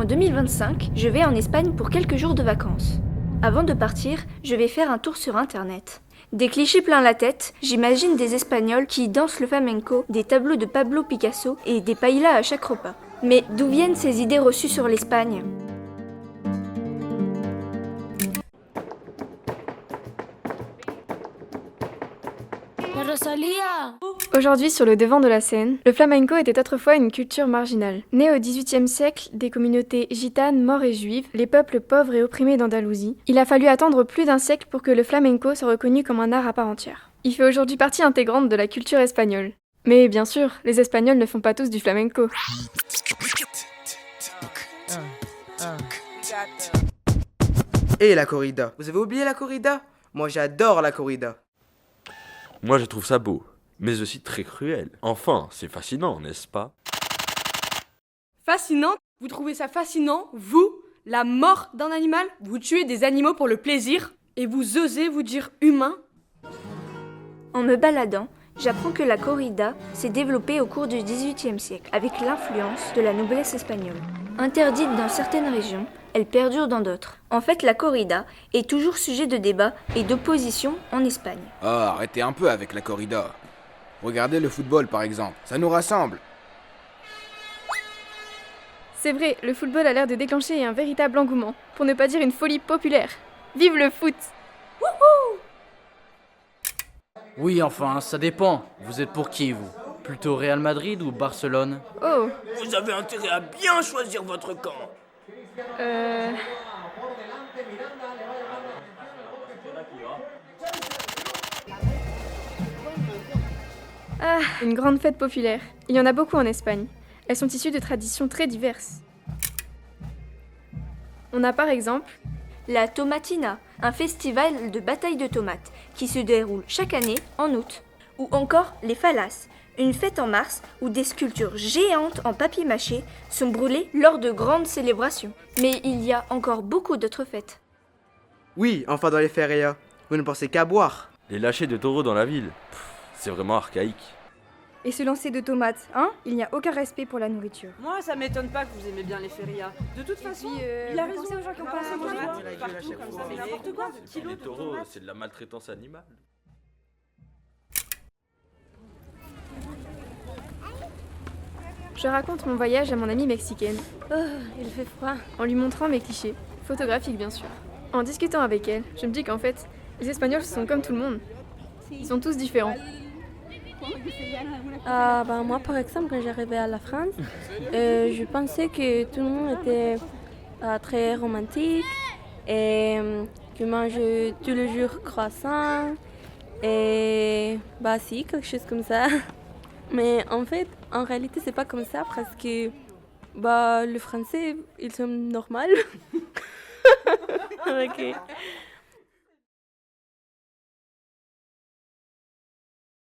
en 2025, je vais en Espagne pour quelques jours de vacances. Avant de partir, je vais faire un tour sur internet. Des clichés plein la tête, j'imagine des Espagnols qui dansent le flamenco, des tableaux de Pablo Picasso et des paellas à chaque repas. Mais d'où viennent ces idées reçues sur l'Espagne ? Aujourd'hui, sur le devant de la scène, le flamenco était autrefois une culture marginale. Né au XVIIIe siècle des communautés gitanes, maures et juives, les peuples pauvres et opprimés d'Andalousie, il a fallu attendre plus d'un siècle pour que le flamenco soit reconnu comme un art à part entière. Il fait aujourd'hui partie intégrante de la culture espagnole. Mais bien sûr, les Espagnols ne font pas tous du flamenco. Et la corrida. Vous avez oublié la corrida ? Moi j'adore la corrida. Moi je trouve ça beau, mais aussi très cruel. Enfin, c'est fascinant, n'est-ce pas ? Fascinant ? Vous trouvez ça fascinant, vous ? La mort d'un animal ? Vous tuez des animaux pour le plaisir ? Et vous osez vous dire humain ? En me baladant, j'apprends que la corrida s'est développée au cours du XVIIIe siècle, avec l'influence de la noblesse espagnole. Interdite dans certaines régions, elle perdure dans d'autres. En fait, la corrida est toujours sujet de débat et d'opposition en Espagne. Oh, arrêtez un peu avec la corrida. Regardez le football par exemple, ça nous rassemble. C'est vrai, le football a l'air de déclencher un véritable engouement, pour ne pas dire une folie populaire. Vive le foot ! Oui, enfin, ça dépend. Vous êtes pour qui, vous ? Plutôt Real Madrid ou Barcelone ? Oh, Vous avez intérêt à bien choisir votre camp. Ah, une grande fête populaire. Il y en a beaucoup en Espagne. Elles sont issues de traditions très diverses. On a par exemple La Tomatina, un festival de bataille de tomates qui se déroule chaque année en août. Ou encore les Fallas, une fête en mars où des sculptures géantes en papier mâché sont brûlées lors de grandes célébrations. Mais il y a encore beaucoup d'autres fêtes. Oui, enfin dans les férias. Vous ne pensez qu'à boire. Les lâchers de taureaux dans la ville, c'est vraiment archaïque. Et se lancer de tomates, hein ? Il n'y a aucun respect pour la nourriture. Moi, ça m'étonne pas que vous aimez bien les férias. De toute façon, il a raison. Pensez aux gens qui ont pas assez de tomates partout comme ça, mais n'importe quoi. Les taureaux, c'est de la maltraitance animale. Je raconte mon voyage à mon amie mexicaine. Oh, il fait froid. En lui montrant mes clichés, photographiques bien sûr. En discutant avec elle, je me dis qu'en fait, les Espagnols sont comme tout le monde. Ils sont tous différents. Moi, par exemple, quand j'arrivais à la France, je pensais que tout le monde était très romantique et que mange tous les jours croissant et si, quelque chose comme ça. Mais en fait, en réalité, c'est pas comme ça parce que les Français, ils sont normaux. Ok.